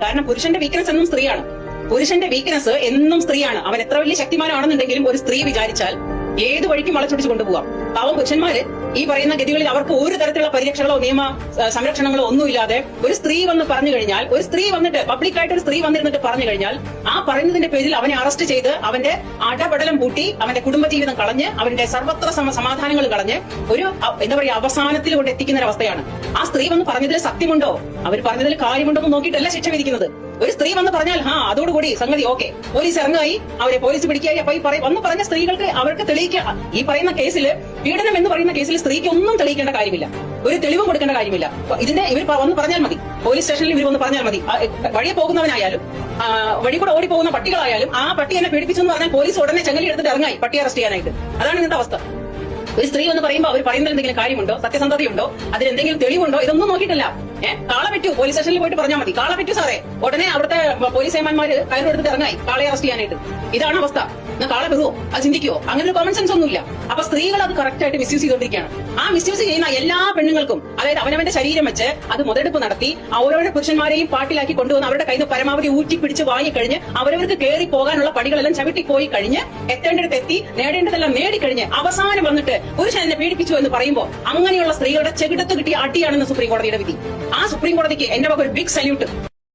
കാരണം പുരുഷന്റെ വീക്ക്നെസ് എന്നും സ്ത്രീയാണ്. പുരുഷന്റെ വീക്ക്നെസ് എന്നും സ്ത്രീയാണ്. അവൻ എത്ര വലിയ ശക്തിമാനാണെന്നുണ്ടെങ്കിലും ഒരു സ്ത്രീ വിചാരിച്ചാൽ ഏത് വഴിക്കും വളച്ചൊടിച്ച് കൊണ്ടുപോകാം. പാവം പുരുഷന്മാര് ഈ പറയുന്ന ഗതികളിൽ അവർക്ക് ഒരു തരത്തിലുള്ള പരിരക്ഷകളോ നിയമ സംരക്ഷണങ്ങളോ ഒന്നുമില്ലാതെ ഒരു സ്ത്രീ വന്ന് പറഞ്ഞു കഴിഞ്ഞാൽ, ഒരു സ്ത്രീ വന്നിട്ട് പബ്ലിക്കായിട്ട് ഒരു സ്ത്രീ വന്നിരുന്നിട്ട് പറഞ്ഞു കഴിഞ്ഞാൽ ആ പറയുന്നതിന്റെ പേരിൽ അവനെ അറസ്റ്റ് ചെയ്ത് അവന്റെ അടപടലം പൂട്ടി അവന്റെ കുടുംബജീവിതം കളഞ്ഞ് അവന്റെ സർവത്ര സമാധാനങ്ങൾ കളഞ്ഞ് ഒരു എന്താ പറയുക അവസാനത്തിൽ കൊണ്ട് എത്തിക്കുന്ന ഒരു അവസ്ഥയാണ്. ആ സ്ത്രീ വന്ന് പറഞ്ഞതിൽ സത്യമുണ്ടോ, അവർ പറഞ്ഞതിൽ കാര്യമുണ്ടോ എന്ന് നോക്കിയിട്ടല്ല ശിക്ഷ വിധിക്കുന്നത്. ഒരു സ്ത്രീ വന്ന് പറഞ്ഞാൽ അതോടുകൂടി സംഗതി ഓക്കെ, പോലീസ് ഇറങ്ങായി, അവരെ പോലീസ് പിടിക്കായി. അപ്പൊ ഈ വന്ന് പറഞ്ഞ സ്ത്രീകൾക്ക് അവർക്ക് ഈ പറയുന്ന കേസിൽ, പീഡനം എന്ന് പറയുന്ന കേസിൽ സ്ത്രീക്ക് ഒന്നും തെളിയിക്കേണ്ട കാര്യമില്ല, ഒരു തെളിവും കൊടുക്കേണ്ട കാര്യമില്ല. ഇതിന്റെ ഇവർ വന്ന് പറഞ്ഞാൽ മതി, പോലീസ് സ്റ്റേഷനിൽ ഇവർ വന്ന് പറഞ്ഞാൽ മതി. വഴിയെ പോകുന്നവനായാലും വഴി കൂടെ ഓടി പോകുന്ന പട്ടികളായാലും ആ പട്ടി എന്നെ പീഡിപ്പിച്ചെന്ന് പറഞ്ഞാൽ പോലീസ് ഉടനെ ചങ്ങലി എടുത്തിട്ട് ഇറങ്ങായി പട്ടി അറസ്റ്റ് ചെയ്യാനായിട്ട്. അതാണ് ഇന്നത്തെ അവസ്ഥ. ഒരു സ്ത്രീ എന്ന് പറയുമ്പോൾ അവർ പറയുന്നതിൽ എന്തെങ്കിലും കാര്യമുണ്ടോ, സത്യസന്ധതയുണ്ടോ, അതിലെന്തെങ്കിലും തെളിവുണ്ടോ, ഇതൊന്നും നോക്കിയിട്ടില്ല. കാള പറ്റൂ, പോലീസ് സ്റ്റേഷനിൽ പോയിട്ട് പറഞ്ഞാൽ മതി, കാള പറ്റൂ സാറേ, ഉടനെ അവിടുത്തെ പോലീസ് ഏമാന്മാര് കയറെടുത്തിട്ട് ഇറങ്ങായി കാളയെ അറസ്റ്റ് ചെയ്യാനായിട്ട്. ഇതാണ് അവസ്ഥ. കാള പെറുവോ, അത് ചിന്തിക്കുവോ? അങ്ങനെ ഒരു കോമൺ സെൻസ് ഒന്നുമില്ല. അപ്പൊ സ്ത്രീകൾ അത് കറക്റ്റ് ആയിട്ട് മിസ്യൂസ് ചെയ്തുകൊണ്ടിരിക്കുകയാണ്. ആ മിസ്യൂസ് ചെയ്യുന്ന എല്ലാ പെണ്ണുങ്ങൾക്കും, അതായത് അവനവന്റെ ശരീരം വെച്ച് അത് മുതലെടുപ്പ് നടത്തി ഓരോരോ പുരുഷന്മാരെയും പാട്ടിലാക്കി കൊണ്ടുവന്ന് അവരുടെ കയ്യിൽ നിന്ന് പരമാവധി ഊറ്റി പിടിച്ച് വാങ്ങിക്കഴിഞ്ഞ് അവരവർക്ക് കയറി പോകാനുള്ള പടികളെല്ലാം ചവിട്ടിപ്പോയി കഴിഞ്ഞ് എത്തേണ്ടിടത്ത് എത്തി നേടേണ്ടതെല്ലാം നേടിക്കഴിഞ്ഞ് അവസാനം വന്നിട്ട് പുരുഷൻ എന്നെ പീഡിപ്പിച്ചു എന്ന് പറയുമ്പോൾ അങ്ങനെയുള്ള സ്ത്രീകളുടെ ചെകിടത്ത് കിട്ടിയ അടിയാണെന്ന് സുപ്രീം കോടതിയുടെ വിധി. ആ സുപ്രീം കോടതിക്ക് എന്റെ വക ഒരു ബിഗ് സല്യൂട്ട്.